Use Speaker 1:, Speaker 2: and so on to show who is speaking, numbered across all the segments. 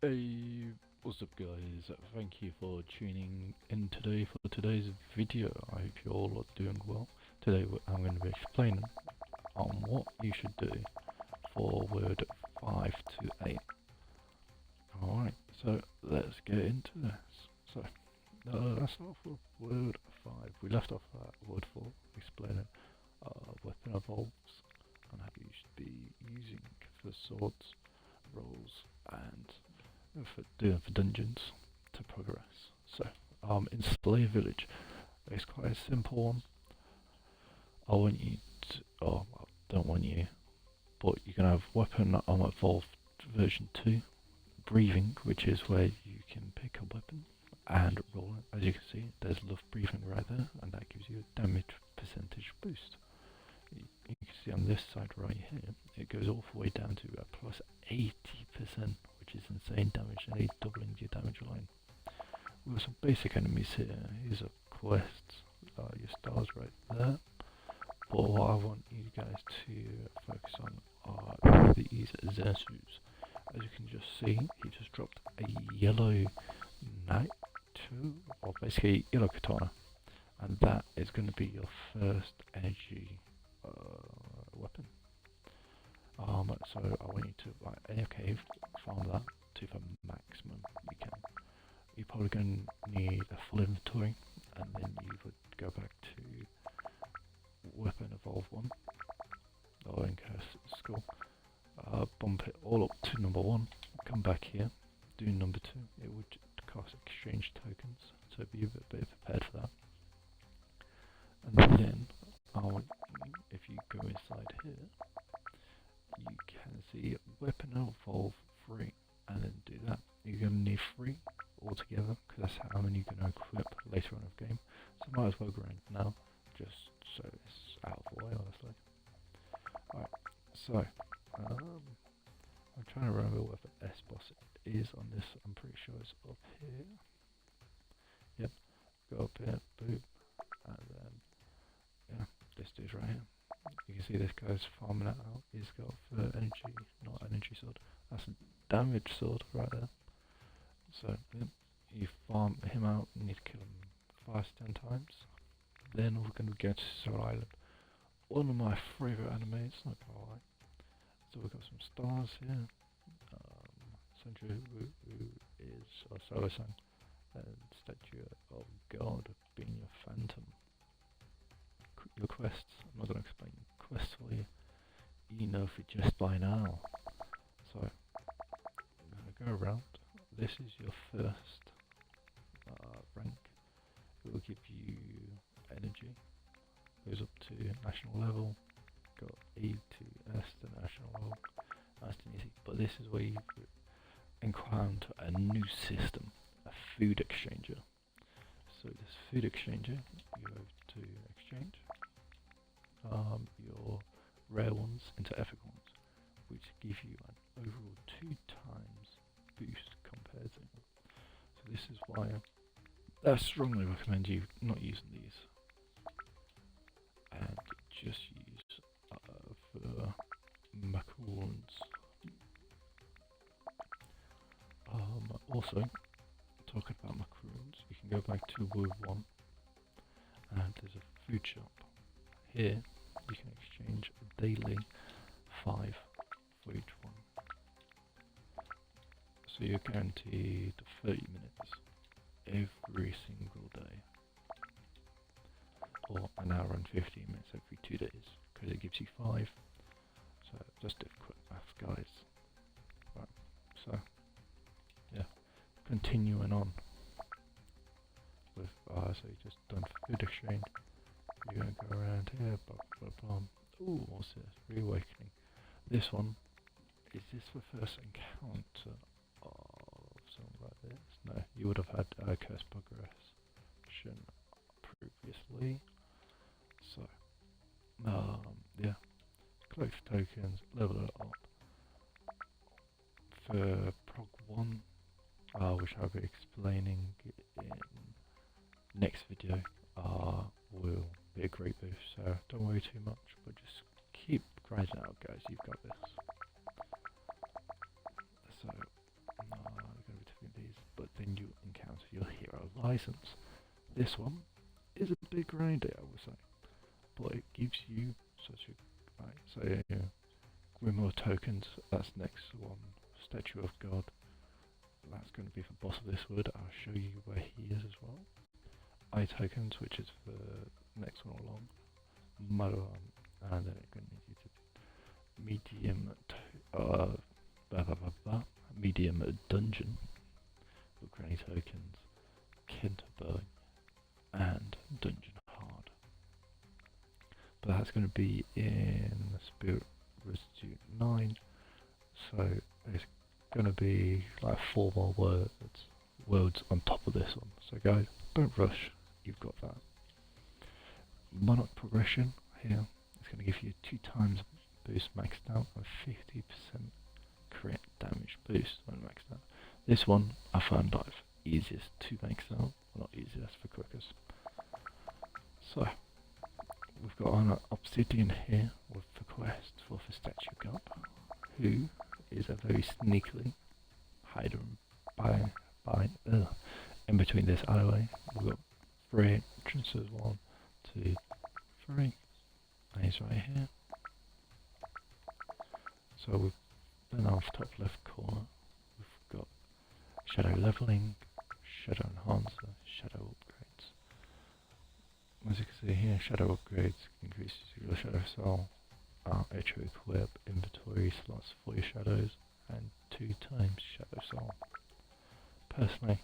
Speaker 1: Hey, what's up guys? Thank you for tuning in today for today's video. I hope you all are doing well. Today I'm going to be explaining on what you should do for word 5 to 8. Alright, so let's get into this. So, let's start off with word 5. We left off at word 4, explaining weapon evolves and how you should be using for swords, rolls, and for dungeons to progress. So, in Slave Village, it's quite a simple one. I want you to, oh, I don't want you, but you can have Weapon Evolved version 2, Breathing, which is where you can pick a weapon and roll it. As you can see, there's love breathing right there, and that gives you a damage percentage boost. You can see on this side right here, it goes all the way down to a plus 80%, which is insane damage, and doubling your damage line. We've got some basic enemies here. Here's a quest, your stars right there. But what I want you guys to focus on are these Zersus. As you can just see, he just dropped a yellow knight, or basically yellow katana, and that is going to be your first energy weapon. So I want you to, like, in a cave, farm that to the maximum you can. You're probably going to need a full inventory, and then you would go back to Weapon Evolve 1, or in Curse School, bump it all up to number 1, come back here, do number 2, it would cost exchange tokens, so be a bit prepared for that. And then, if you go inside here, you can see Weapon Evolve 3, and then do that. You're going to need 3 altogether, because that's how many you're going to equip later on in the game. So might as well go in now, just so it's out of the way, honestly. Alright, so, I'm trying to remember what the S boss is on this. I'm pretty sure it's up here. Yep, go up here, boop, and then, yeah, this dude's right here. You can see this guy's farming it out. He's got energy, not energy sword. That's a damage sword right there. So, yeah, you farm him out, you need to kill him 5 to 10 times. Then we're going to go to Soul Island. One of my favourite animes, not gonna lie. So we've got some stars here. Sanju, who is a solo sang, and statue of God being your phantom. Your quests, I'm not going to explain quests for you. You know it just by now. So, I'm going to go around. This is your first rank. It will give you energy. Goes up to national level. Got A to S to national level. Nice and easy. But this is where you encounter a new system, a food exchanger. So this food exchanger, you go to exchange your rare ones into epic ones, which give you an overall 2 times boost compared to them. So this is why I strongly recommend you not using these, and just use for macaroons. Also, talking about macaroons, you can go back to Word 1, and there's a food shop. Here, you can exchange daily 5 for each one. So you're guaranteed 30 minutes every single day, or an hour and 15 minutes every 2 days, because it gives you 5. So just a quick maths, guys. Right, so yeah, continuing on with so you just done food exchange. You're gonna go around here, blah blah blah. Ooh, what's this? Reawakening. This one, is this the first encounter of something like this? No, you would have had curse progression previously. So, yeah, collect tokens, level it up. For prog 1, which I'll be explaining in next video, will be a great boost, so don't worry too much, but just keep grinding out, guys, you've got this. So, license. This one is a bit grindy, I would say, but it gives you such a, like, say, Grimoire tokens. That's next one. Statue of God. That's going to be for boss of this wood. I'll show you where he is as well. Eye tokens, which is for the next one along. And then it's going to need you to medium dungeon with granny tokens, Canterbury, and dungeon hard. But that's going to be in the Spirit Residue 9, so it's going to be like 4 more worlds on top of this one. So guys, don't rush, you've got that. Monarch progression here, it's going to give you 2 times boost maxed out and 50% crit damage boost when maxed out. This one I found like easiest to max out, well, not easiest, for quickest. So we've got an obsidian here with the quest for the statue god, who is a very sneakily hidden in between this alleyway. We've got 3 entrances, 1, 2, 3, and he's right here. So we've been off top left corner, we've got shadow leveling, shadow enhancer, shadow upgrades. As you can see here, shadow upgrades increases your shadow soul, extra equip, inventory slots for your shadows, and 2 times shadow soul. Personally,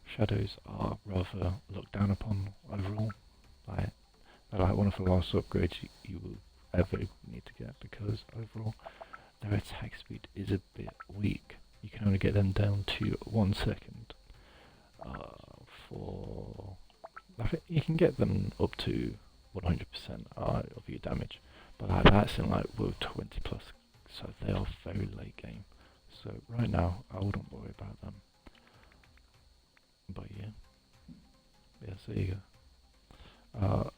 Speaker 1: shadows are rather looked down upon overall. They're like one of the last upgrades you will ever need to get, because overall their attack speed is a bit weak. You can only get them down to 1 second. I think you can get them up to 100% of your damage, but that's in like World 20 plus, so they are very late game. So right now I wouldn't worry about them. But yeah, so there you go.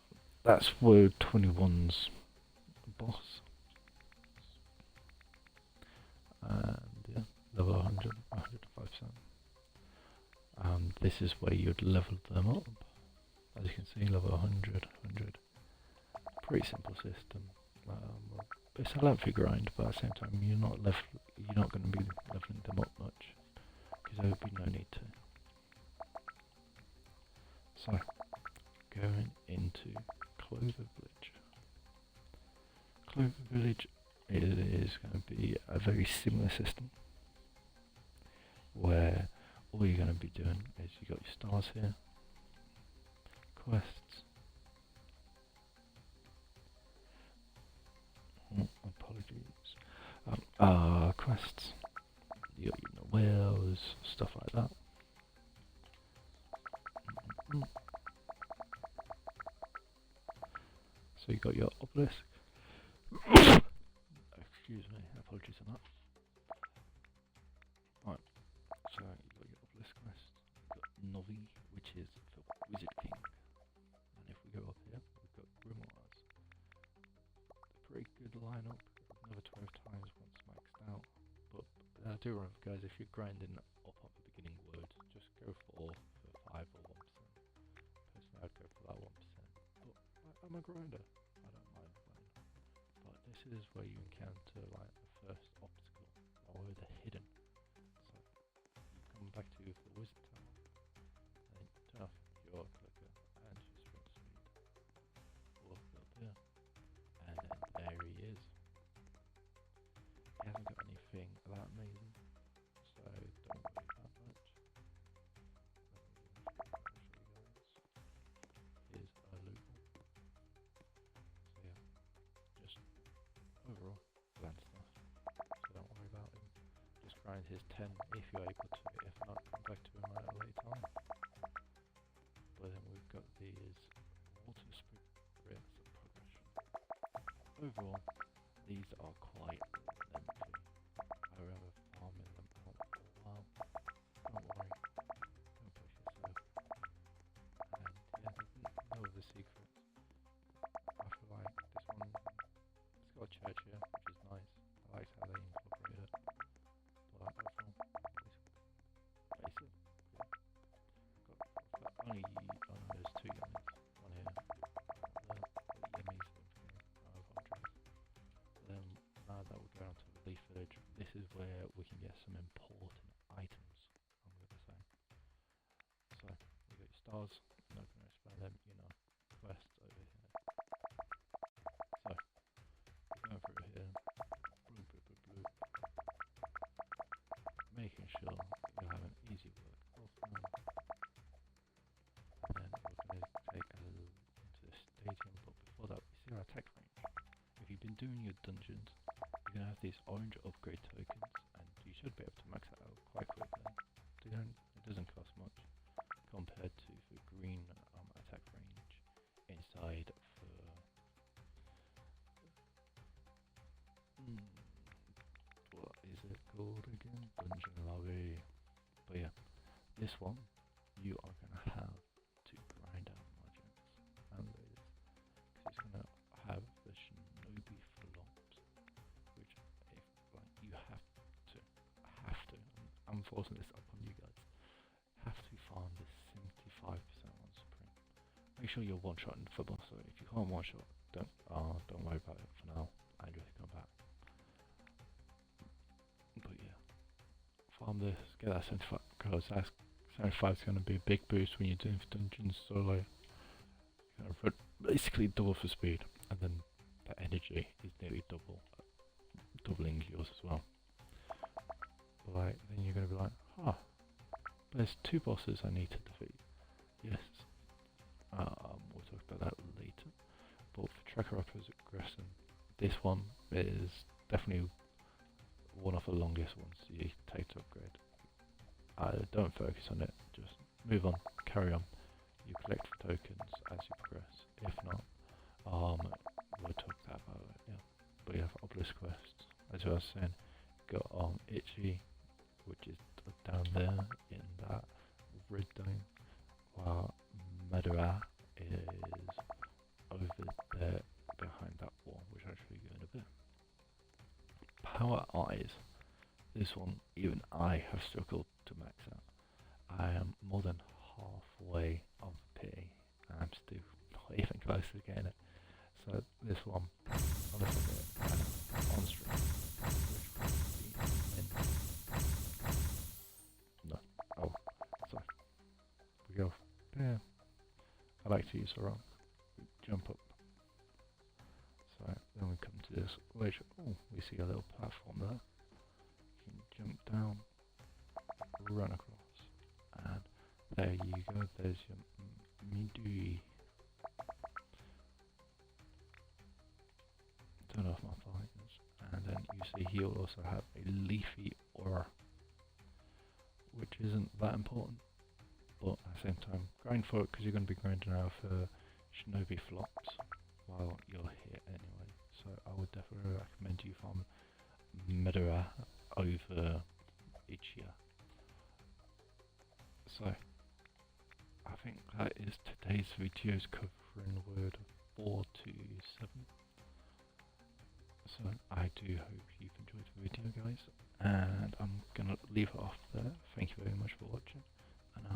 Speaker 1: That's World 21's boss. And yeah, level 100, 105%. This is where you'd level them up. As you can see, level 100, 100. Pretty simple system. It's a lengthy grind, but at the same time, you're not going to be leveling them up much, because there would be no need to. So, going into Clover Village. Clover Village, it is going to be a very similar system, where all you're going to be doing is you got your stars here, quests, quests, you got your whales, stuff like that. So you got your obelisk. Excuse me, apologies on that. Right, so you got your obelisk quest, you got Novi, which is the Wizard King. And if we go up here, we've got Grimoires. A pretty good lineup, another 12 times once maxed out. But do remember guys, if you're grinding up on the beginning words, just go for 5 or 1%. Personally I'd go for that 1%. But I'm a grinder, I don't mind grinding. But this is where you encounter like the first obstacle, or where they're hidden. So you come back to the wizard tower, and turn off your clicker and your sprint speed. Walk up here, and then there he is. He hasn't got anything that amazing, so don't worry that much. Here's a loot. So yeah, just overall bland stuff, so don't worry about him. Just grind his 10 if you're able to, if not, come back to him at a later time. But then we've got these water spirits progression. Overall, these are quite lengthy. I remember farming them out for a while. Don't worry, don't push yourself. And yeah, there's no other secrets. I feel like this one, it's got a church here, which is nice. I like how they incorporate it. But overall, it's basic. Got we can get some important items, I'm going to say. So, we got your stars, I'm not going to explain them, you know, quests over here. So, we're going through here, bloop, bloop, bloop, bloop, making sure you have an easy work offline. And then we're going to take a little into the stadium, but before that, we see our attack range. If you've been doing your dungeons, you're going to have these orange upgrade tokens, and you should be able to max that out quite quickly. It doesn't cost much compared to the green attack range inside the what is it called again? Dungeon lobby. But yeah, this one you are going to have to grind out margins and this, because it's going to have the shinobi flops, which if like you have to, I'm forcing this upon you guys, have to farm this 75% on Supreme. Make sure you're one-shotting for boss, so if you can't one-shot, don't worry about it for now, and just come back. But yeah, farm this, get that 75, because that 75 is going to be a big boost when you're doing dungeons solo. You're going to basically double for speed, and then the energy is nearly doubling yours as well. Like, then you're going to be like, huh, there's 2 bosses I need to defeat. Yes, we'll talk about that later. But for Tracker Opposite Aggression, this one is definitely one of the longest ones you take to upgrade. Don't focus on it, just move on, carry on. You collect tokens as you progress. If not, we'll talk about it, yeah. But you have Obelisk quests, as I was saying, got Itchy, which is down there in that red dome, while Madara is over there behind that wall, which I'll show you in a bit. Power Eyes, this one even I have struggled to max out. I am more than halfway of pity, and I'm still not even close to getting it. So this one, I'm going to get on stream, which will be no. Oh, sorry. We go there. I like to use the rock. We jump up. So then we come to this, which, oh, we see a little platform there. You can jump down, run across, and there you go. There's your Midui. Turn off my fighters, and then you see he'll also have a leafy aura, which isn't that important, but at the same time, grind for it because you're going to be grinding out for shinobi flops while you're here anyway. So I would definitely recommend you farm Medora over Ichiya. So I think that is today's videos covering word 4 to 7. So I do hope you've enjoyed the video, guys, and I'm gonna leave it off there. Thank you very much for watching, and I